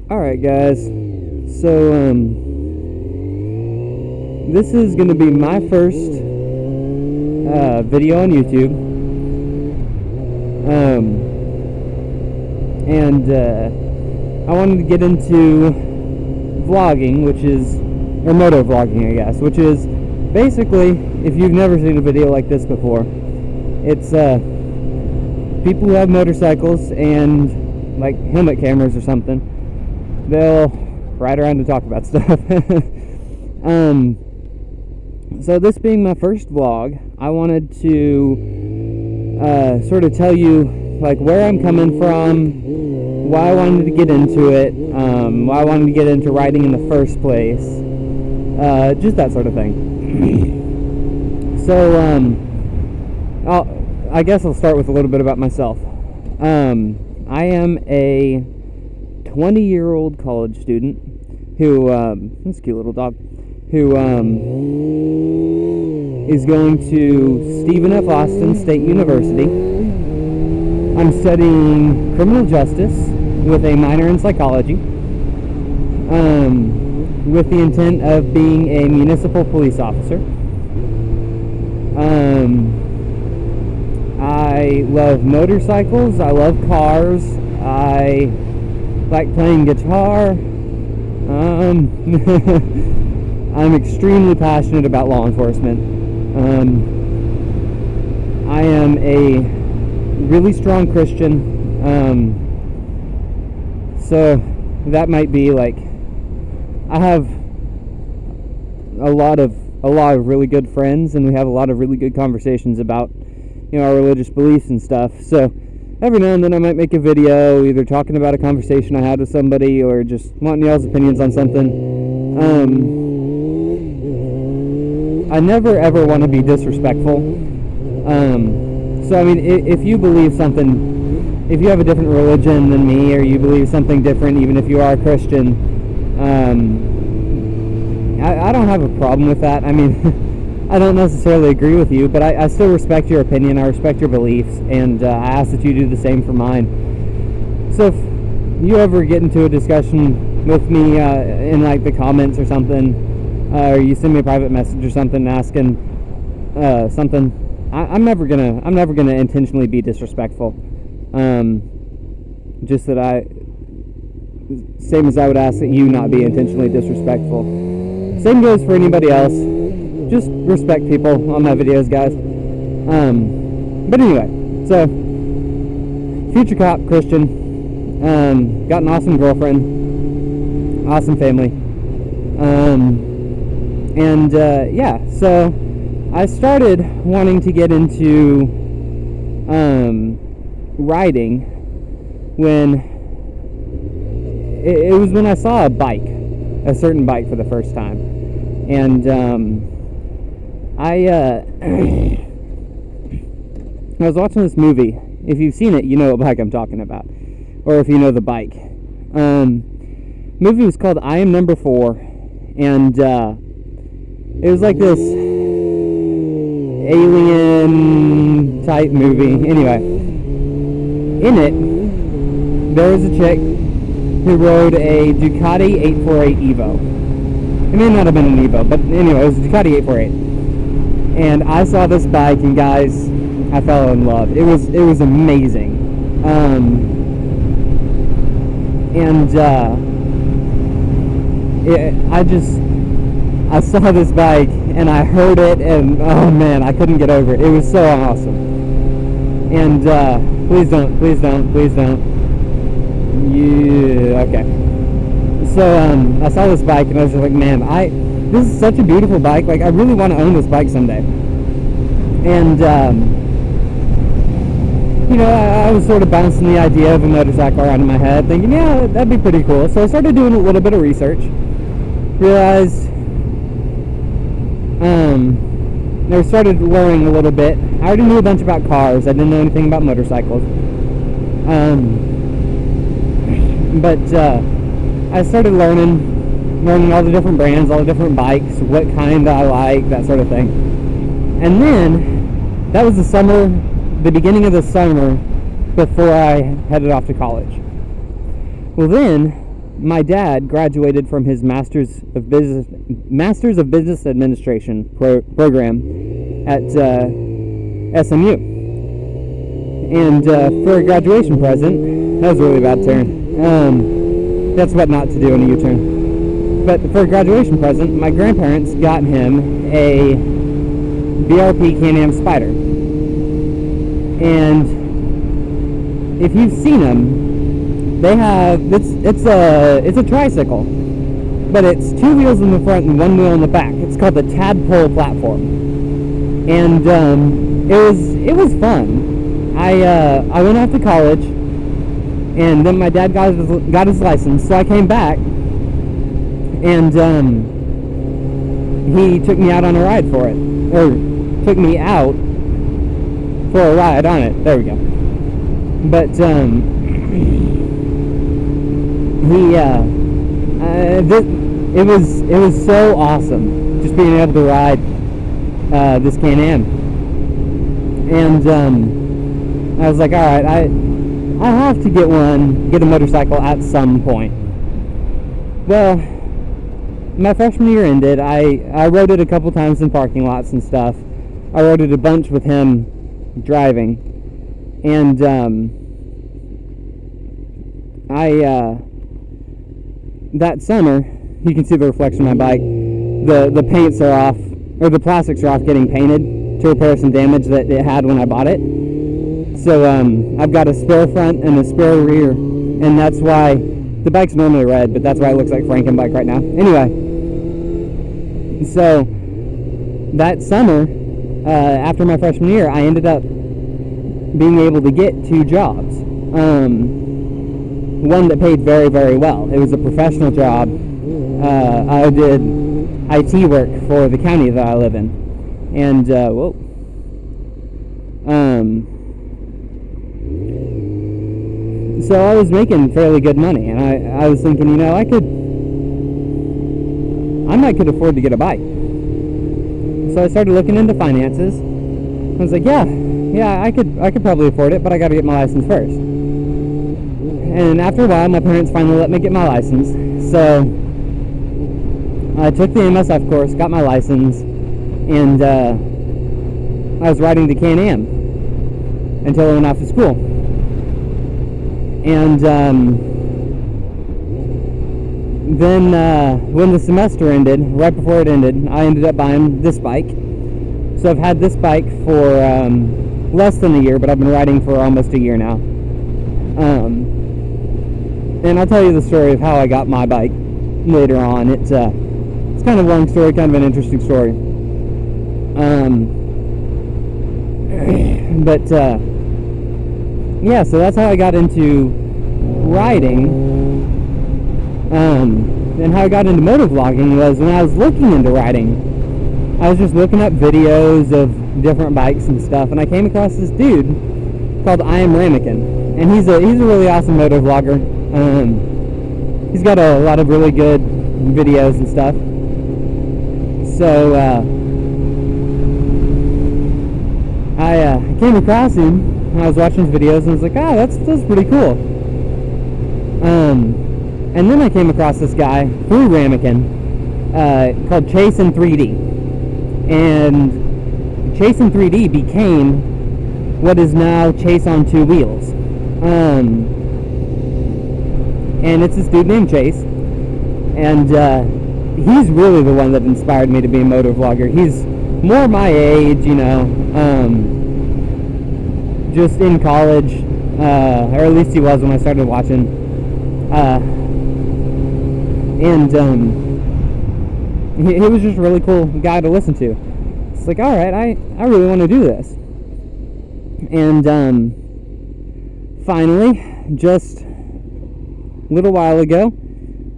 Alright guys, so this is going to be my first video on YouTube, and I wanted to get into vlogging, or moto vlogging I guess, which is basically, if you've never seen a video like this before, it's people who have motorcycles and like helmet cameras or something. They'll ride around and talk about stuff. So this being my first vlog, I wanted to sort of tell you like where I'm coming from, why I wanted to get into it, why I wanted to get into riding in the first place, just that sort of thing. So I guess I'll start with a little bit about myself. I am a 20-year-old college student who, this cute little dog, who is going to Stephen F. Austin State University. I'm studying criminal justice with a minor in psychology, with the intent of being a municipal police officer. I love motorcycles, I love cars, I like playing guitar. I'm extremely passionate about law enforcement. I am a really strong Christian. So that might be like, I have a lot of really good friends, and we have a lot of really good conversations about, our religious beliefs and stuff. So every now and then I might make a video either talking about a conversation I had with somebody or just wanting y'all's opinions on something. I never ever want to be disrespectful. So I mean, if you believe something, if you have a different religion than me, or you believe something different, even if you are a Christian, I don't have a problem with that. I mean, I don't necessarily agree with you, but I still respect your opinion, I respect your beliefs, and I ask that you do the same for mine. So if you ever get into a discussion with me in like the comments or something, or you send me a private message or something asking something, I'm never gonna intentionally be disrespectful. Just that same as I would ask that you not be intentionally disrespectful. Same goes for anybody else. Just respect people on my videos, guys. But anyway, so future cop, Christian, got an awesome girlfriend, awesome family, and yeah. So I started wanting to get into riding when it was when I saw a certain bike for the first time, and I was watching this movie. If you've seen it, you know what bike I'm talking about, or if you know the bike. Movie was called I Am Number 4, and it was like this alien type movie. Anyway, in it there was a chick who rode a Ducati 848 Evo. It may not have been an Evo, but anyway, it was a Ducati 848. And I saw this bike, and guys, I fell in love. It was amazing. I saw this bike, and I heard it, and oh man, I couldn't get over it. It was so awesome. And please don't. Yeah, okay. So I saw this bike, and I was just like, man, this is such a beautiful bike. Like, I really want to own this bike someday. And I was sort of bouncing the idea of a motorcycle around in my head, thinking, yeah, that'd be pretty cool. So I started doing a little bit of research. Realized, I started learning a little bit. I already knew a bunch about cars. I didn't know anything about motorcycles. But I started learning all the different brands, all the different bikes, what kind I like, that sort of thing. And then, that was the beginning of the summer before I headed off to college. Well then, my dad graduated from his Masters of Business Administration program at SMU. And for a graduation present, that was a really bad turn. That's what not to do in a U-turn. But for a graduation present, my grandparents got him a BRP Can-Am Spyder. And if you've seen them, they have it's a tricycle, but it's 2 wheels in the front and 1 wheel in the back. It's called the Tadpole platform, and it was fun. I went off to college, and then my dad got his license, so I came back, and he took me out on a ride for it, or took me out for a ride on it. There we go. But it was so awesome just being able to ride this Can-Am, and I was like, all right, I have to get a motorcycle at some point. Well, my freshman year ended. I rode it a couple times in parking lots and stuff. I rode it a bunch with him driving, and that summer, you can see the reflection of my bike. The paints are off, or the plastics are off getting painted to repair some damage that it had when I bought it. So I've got a spare front and a spare rear, and that's why the bike's normally red, but that's why it looks like Franken bike right now. Anyway, so that summer, after my freshman year, I ended up being able to get 2 jobs. One that paid very, very well. It was a professional job. I did IT work for the county that I live in, and so I was making fairly good money, and I was thinking, I might could afford to get a bike. So I started looking into finances. I was like, yeah, I could probably afford it, but I got to get my license first. And after a while, my parents finally let me get my license. So I took the MSF course, got my license, and I was riding the Can-Am until I went off to school. And then when the semester ended, right before it ended, I ended up buying this bike. So I've had this bike for less than a year, but I've been riding for almost a year now. And I'll tell you the story of how I got my bike later on. It's kind of a long story, kind of an interesting story. Yeah, so that's how I got into riding. And how I got into motovlogging was when I was looking into riding. I was just looking up videos of different bikes and stuff, and I came across this dude called I Am Ramekin, and he's a really awesome motovlogger. He's got a lot of really good videos and stuff. So I came across him, and I was watching his videos, and I was like, that's pretty cool. And then I came across this guy through Ramekin called Chase in 3D. And Chase in 3D became what is now Chase on 2 wheels. And it's this dude named Chase. And he's really the one that inspired me to be a motovlogger. He's more my age, just in college, or at least he was when I started watching. He was just a really cool guy to listen to. It's like, alright, I really want to do this. And finally, just a little while ago,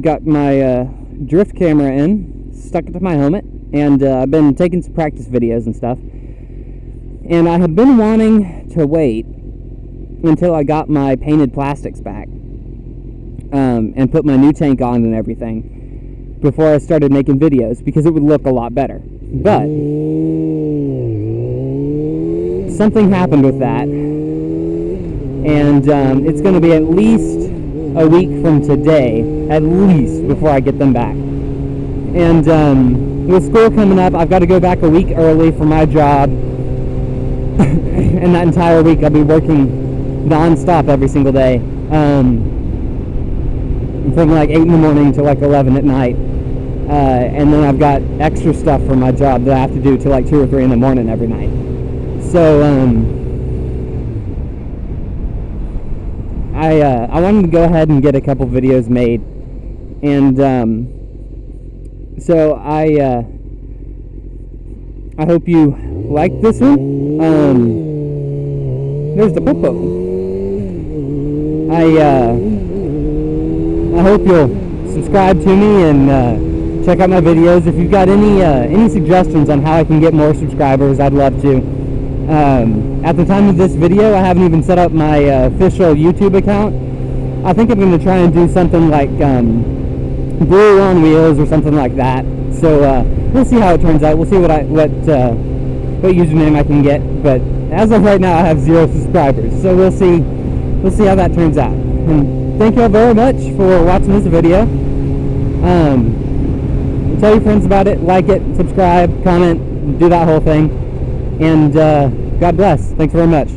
got my drift camera in, stuck it to my helmet, and I've been taking some practice videos and stuff. And I had been wanting to wait until I got my painted plastics back, and put my new tank on and everything before I started making videos, because it would look a lot better. But something happened with that, and it's going to be at least a week from today at least, before I get them back. And with school coming up, I've got to go back a week early for my job. And that entire week I'll be working non-stop every single day, from like 8 in the morning to like 11 at night. And then I've got extra stuff for my job that I have to do till like 2 or 3 in the morning every night. So I wanted to go ahead and get a couple videos made, and so I hope you like this one. There's the popo. I hope you'll subscribe to me and check out my videos. If you've got any suggestions on how I can get more subscribers, I'd love to. At the time of this video, I haven't even set up my official YouTube account. I think I'm going to try and do something like Brew on Wheels or something like that. So we'll see how it turns out. We'll see what username I can get. But as of right now, I have 0 subscribers. So we'll see how that turns out. And thank you all very much for watching this video. Tell your friends about it, like it, subscribe, comment, do that whole thing. And God bless. Thanks very much.